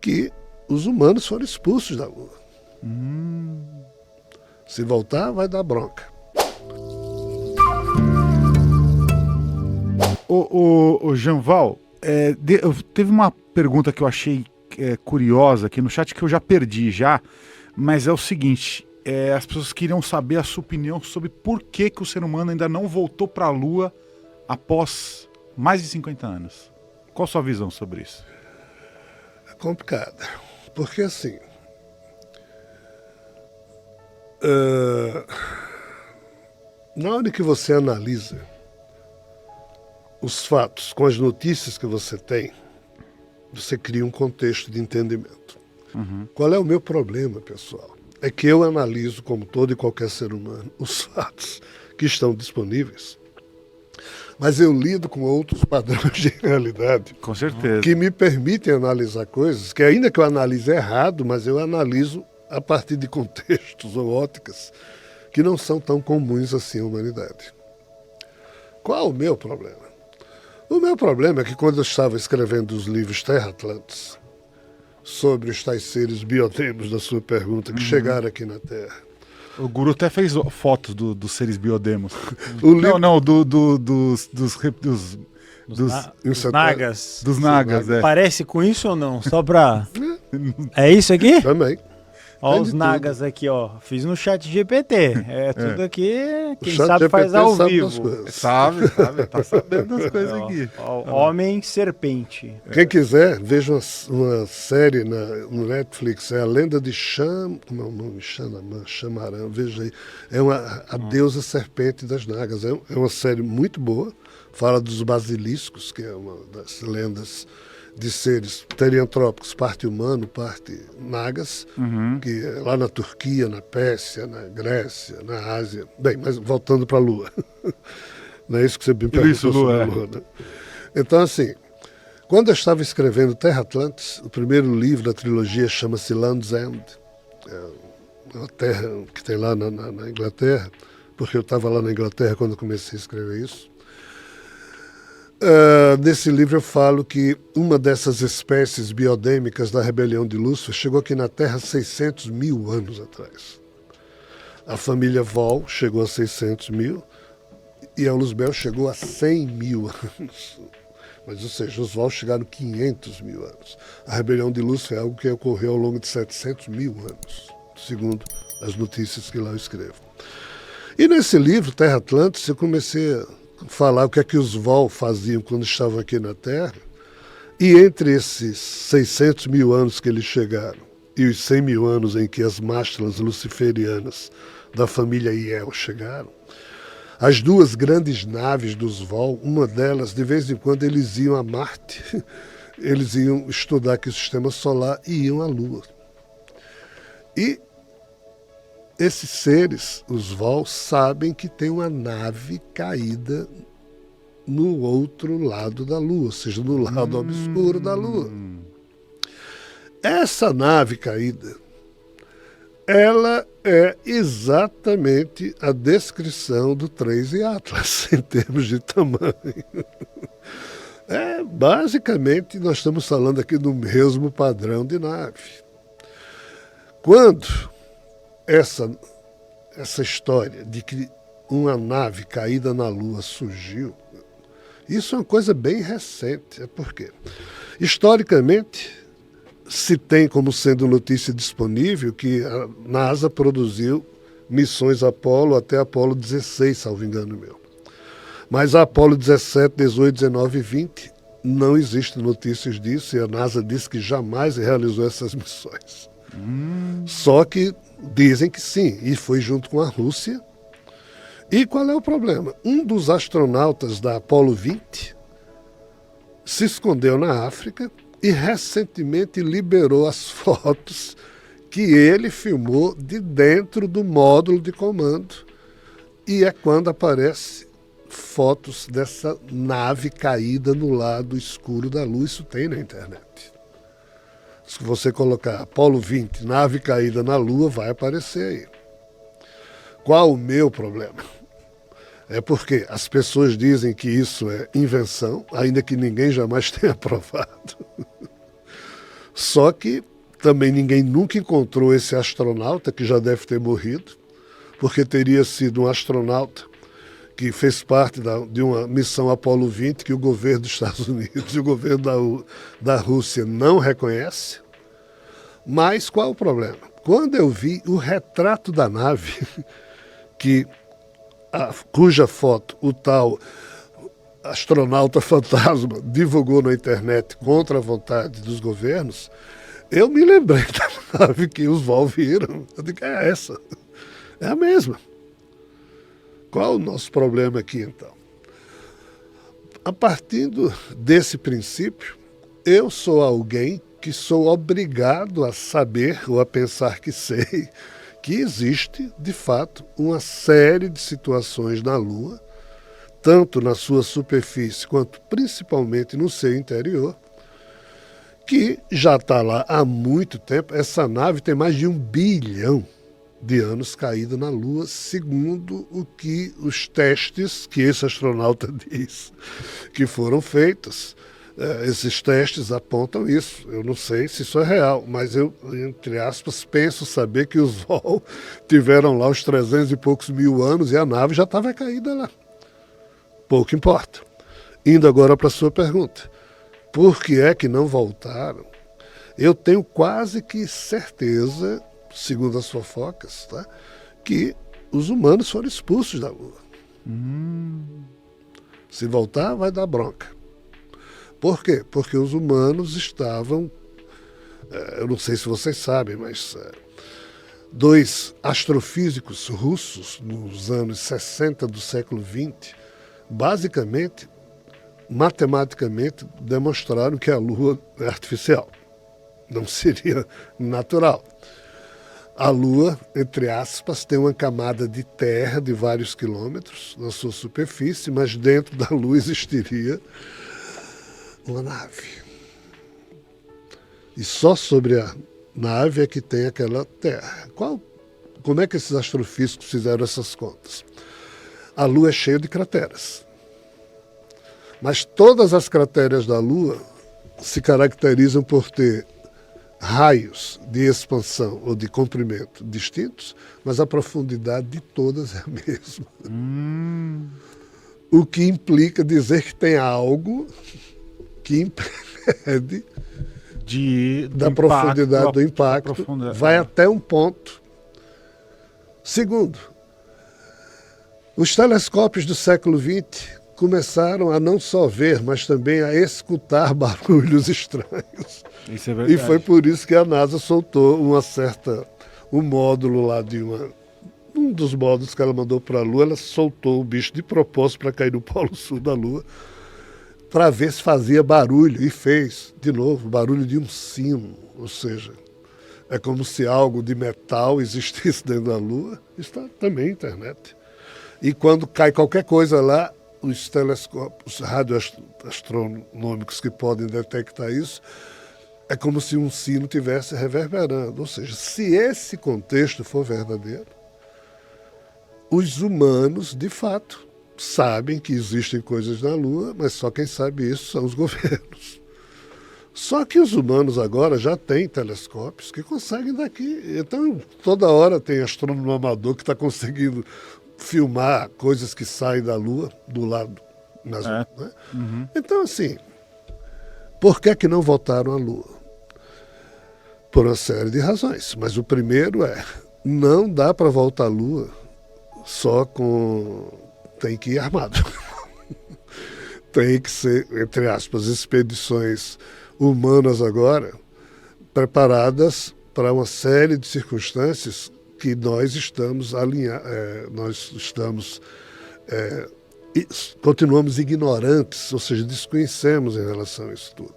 que os humanos foram expulsos da Lua. Se voltar, vai dar bronca. O Jeanval, teve uma pergunta que eu achei curiosa aqui no chat que eu já perdi mas é o seguinte, as pessoas queriam saber a sua opinião sobre por que o ser humano ainda não voltou para a Lua após mais de 50 anos. Qual a sua visão sobre isso? É complicado, porque assim, na hora que você analisa os fatos com as notícias que você tem, você cria um contexto de entendimento. Qual é o meu problema, pessoal? É que eu analiso, como todo e qualquer ser humano, os fatos que estão disponíveis, mas eu lido com outros padrões de realidade. Com certeza. Que me permitem analisar coisas que, ainda que eu analise errado, mas eu analiso a partir de contextos ou óticas que não são tão comuns assim à humanidade. Qual o meu problema? O meu problema é que quando eu estava escrevendo os livros Terra Atlantis, sobre os tais seres biodemos da sua pergunta, que chegaram aqui na Terra. O Guru até fez fotos dos seres biodemos. Dos nagas. Dos nagas, Parece com isso ou não? Só pra... É isso aqui? Também. Ó, os nagas aqui, ó. Fiz no chat GPT. Tudo aqui, quem sabe GPT faz ao sabe vivo. das coisas. Sabe, tá sabendo das coisas aqui. Homem serpente. Quem quiser, veja uma série no Netflix, é a Lenda de Xamarã, veja aí. É a deusa serpente das nagas. É uma série muito boa, fala dos basiliscos, que é uma das lendas de seres teriantrópicos, parte humano, parte nagas, que é lá na Turquia, na Pérsia, na Grécia, na Ásia. Bem, mas voltando para a Lua. Não é isso que você me perguntou sobre a Lua, né? Então, assim, quando eu estava escrevendo Terra Atlantis, o primeiro livro da trilogia chama-se Land's End, é uma terra que tem lá na Inglaterra, porque eu estava lá na Inglaterra quando eu comecei a escrever isso. Nesse livro eu falo que uma dessas espécies biodêmicas da rebelião de Lúcifer chegou aqui na Terra 600 mil anos atrás. A família Vol chegou a 600 mil e a Luzbel chegou a 100 mil anos. Mas, ou seja, os Vol chegaram a 500 mil anos. A rebelião de Lúcifer é algo que ocorreu ao longo de 700 mil anos, segundo as notícias que lá eu escrevo. E nesse livro, Terra Atlantis, eu comecei a falar o que é que os Vol faziam quando estavam aqui na Terra, e entre esses 600 mil anos que eles chegaram e os 100 mil anos em que as mástilas luciferianas da família Iel chegaram, as duas grandes naves dos Vol, uma delas, de vez em quando, eles iam a Marte, eles iam estudar aqui o sistema solar e iam à Lua. E esses seres, os Vol, sabem que tem uma nave caída no outro lado da Lua, ou seja, no lado obscuro da Lua. Essa nave caída, ela é exatamente a descrição do 3 e Atlas, em termos de tamanho. Basicamente, nós estamos falando aqui do mesmo padrão de nave. Quando essa história de que uma nave caída na Lua surgiu, isso é uma coisa bem recente. É porque, historicamente, se tem como sendo notícia disponível que a NASA produziu missões Apolo até Apolo 16, salvo engano meu. Mas a Apolo 17, 18, 19 e 20 não existem notícias disso, e a NASA disse que jamais realizou essas missões. Só que dizem que sim, e foi junto com a Rússia. E qual é o problema? Um dos astronautas da Apolo 20 se escondeu na África e recentemente liberou as fotos que ele filmou de dentro do módulo de comando. E é quando aparece fotos dessa nave caída no lado escuro da Lua. Isso tem na internet. Se você colocar Apolo 20, nave caída na Lua, vai aparecer aí. Qual o meu problema? É porque as pessoas dizem que isso é invenção, ainda que ninguém jamais tenha provado. Só que também ninguém nunca encontrou esse astronauta, que já deve ter morrido, porque teria sido um astronauta que fez parte de uma missão Apollo 20 que o governo dos Estados Unidos e o governo da Rússia não reconhece. Mas qual é o problema? Quando eu vi o retrato da nave, cuja foto o tal astronauta fantasma divulgou na internet contra a vontade dos governos, eu me lembrei da nave que os Vol viram. Eu digo, é essa. É a mesma. Qual o nosso problema aqui, então? A partir desse princípio, eu sou alguém que sou obrigado a saber ou a pensar que sei que existe, de fato, uma série de situações na Lua, tanto na sua superfície quanto principalmente no seu interior, que já está lá há muito tempo. Essa nave tem mais de 1 bilhão de anos caída na Lua, segundo o que os testes que esse astronauta diz que foram feitos. Esses testes apontam isso. Eu não sei se isso é real, mas eu, entre aspas, penso saber que os Vol tiveram lá os 300 e poucos mil anos e a nave já estava caída lá. Pouco importa. Indo agora para a sua pergunta. Por que é que não voltaram? Eu tenho quase que certeza, segundo as fofocas, tá, que os humanos foram expulsos da Lua. Se voltar, vai dar bronca. Por quê? Porque os humanos estavam, eu não sei se vocês sabem, mas 2 astrofísicos russos, nos anos 60 do século XX, basicamente, matematicamente, demonstraram que a Lua é artificial. Não seria natural. A Lua, entre aspas, tem uma camada de terra de vários quilômetros na sua superfície, mas dentro da Lua existiria uma nave. E só sobre a nave é que tem aquela terra. Como é que esses astrofísicos fizeram essas contas? A Lua é cheia de crateras. Mas todas as crateras da Lua se caracterizam por ter raios de expansão ou de comprimento distintos, mas a profundidade de todas é a mesma. O que implica dizer que tem algo que impede da profundidade do impacto, vai até um ponto. Segundo, os telescópios do século XX começaram a não só ver, mas também a escutar barulhos estranhos. Isso é verdade. E foi por isso que a NASA soltou um módulo lá um dos módulos que ela mandou para a Lua, ela soltou o bicho de propósito para cair no polo sul da Lua, para ver se fazia barulho, e fez, de novo, barulho de um sino, ou seja, é como se algo de metal existisse dentro da Lua. Está também na internet. E quando cai qualquer coisa lá, os telescópios radioastronômicos que podem detectar isso, é como se um sino estivesse reverberando. Ou seja, se esse contexto for verdadeiro, os humanos, de fato, sabem que existem coisas na Lua, mas só quem sabe isso são os governos. Só que os humanos agora já têm telescópios que conseguem daqui. Então, toda hora tem astrônomo amador que está conseguindo filmar coisas que saem da Lua, do lado. Né? Então, assim, por que não voltaram à Lua? Por uma série de razões. Mas o primeiro não dá para voltar à Lua só tem que ir armado. Tem que ser, entre aspas, expedições humanas agora preparadas para uma série de circunstâncias que nós estamos continuamos ignorantes, ou seja, desconhecemos em relação a isso tudo.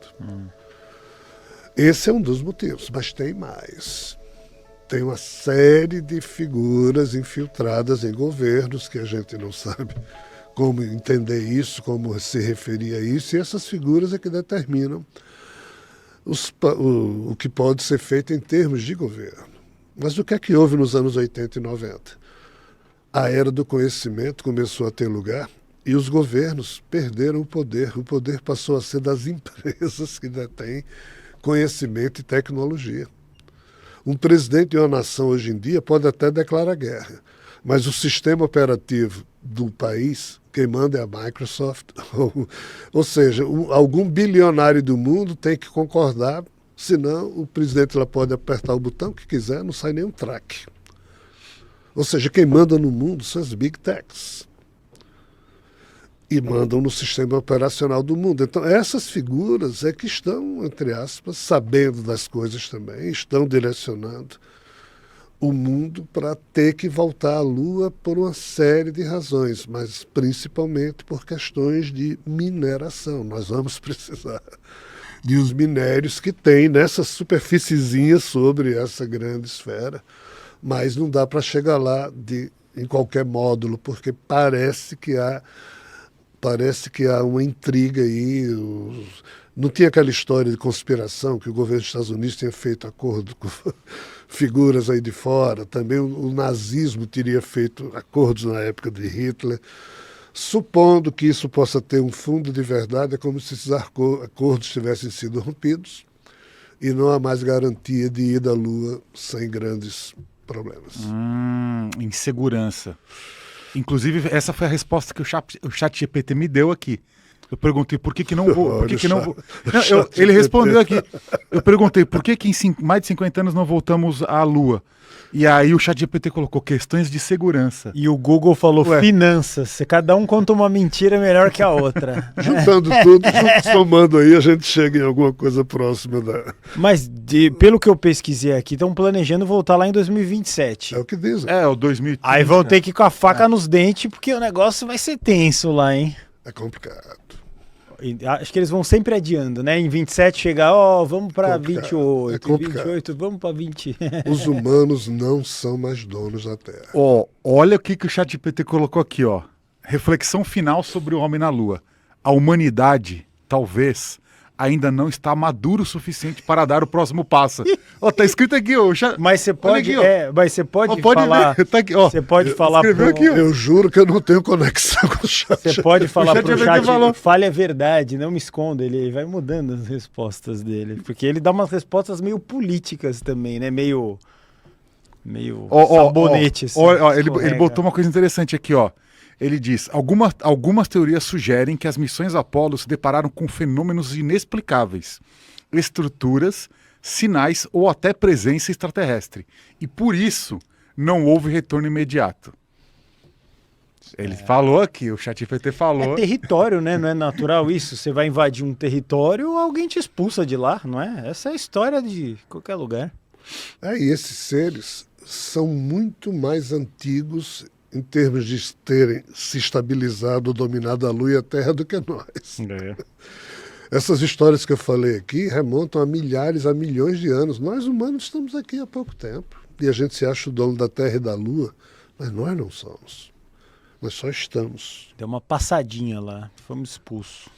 Esse é um dos motivos, mas tem mais. Tem uma série de figuras infiltradas em governos que a gente não sabe como entender isso, como se referir a isso, e essas figuras é que determinam o que pode ser feito em termos de governo. Mas o que é que houve nos anos 80 e 90? A era do conhecimento começou a ter lugar e os governos perderam o poder. O poder passou a ser das empresas que detêm conhecimento e tecnologia. Um presidente de uma nação hoje em dia pode até declarar guerra, mas o sistema operativo do país, quem manda é a Microsoft, ou seja, algum bilionário do mundo tem que concordar, senão o presidente lá pode apertar o botão que quiser, não sai nenhum traque. Ou seja, quem manda no mundo são as Big Techs. E mandam no sistema operacional do mundo. Então, essas figuras é que estão, entre aspas, sabendo das coisas também, estão direcionando o mundo para ter que voltar à Lua por uma série de razões, mas principalmente por questões de mineração. Nós vamos precisar de os minérios que tem nessa superfíciezinha sobre essa grande esfera, mas não dá para chegar lá em qualquer módulo, porque parece que há uma intriga aí. Não tinha aquela história de conspiração que o governo dos Estados Unidos tinha feito acordo com figuras aí de fora. Também o nazismo teria feito acordos na época de Hitler. Supondo que isso possa ter um fundo de verdade, é como se esses acordos tivessem sido rompidos e não há mais garantia de ir à Lua sem grandes problemas. Insegurança. Inclusive, essa foi a resposta que o chat GPT me deu aqui. Eu perguntei por que não vou. Por que não vou... Não, ele respondeu aqui. Eu perguntei por que em mais de 50 anos não voltamos à Lua. E aí o chat GPT colocou questões de segurança. E o Google falou finanças. Cada um conta uma mentira melhor que a outra. Juntando tudo, somando aí, a gente chega em alguma coisa próxima da... Mas, pelo que eu pesquisei aqui, estão planejando voltar lá em 2027. É o que dizem. É, o 2030. Aí vão ter que ir com a faca nos dentes, porque o negócio vai ser tenso lá, hein? É complicado. Acho que eles vão sempre adiando, né? Em 27 chegar, vamos para 28, em 28 vamos para 20. Os humanos não são mais donos da Terra. Olha o que o ChatGPT colocou aqui, ó. Reflexão final sobre o homem na Lua. A humanidade, talvez, ainda não está maduro o suficiente para dar o próximo passo. Tá escrito aqui, ó. Mas você pode, pode falar. Ver, tá aqui, ó. Você pode falar pro... aqui, eu juro que eu não tenho conexão com o chat. Você pode falar pro chat, fale a verdade, não me esconda. Ele vai mudando as respostas dele. Porque ele dá umas respostas meio políticas também, né? Meio sabonete. Assim, ele botou uma coisa interessante aqui, ó. Ele diz, algumas teorias sugerem que as missões Apollo se depararam com fenômenos inexplicáveis, estruturas, sinais ou até presença extraterrestre. E por isso não houve retorno imediato. Ele falou aqui, o ChatGPT falou. É território, né? Não é natural isso? Você vai invadir um território, alguém te expulsa de lá, não é? Essa é a história de qualquer lugar. E esses seres são muito mais antigos em termos de terem se estabilizado, dominado a Lua e a Terra do que nós. Essas histórias que eu falei aqui remontam a milhares, a milhões de anos. Nós humanos estamos aqui há pouco tempo. E a gente se acha o dono da Terra e da Lua, mas nós não somos. Nós só estamos. Deu uma passadinha lá, fomos expulsos.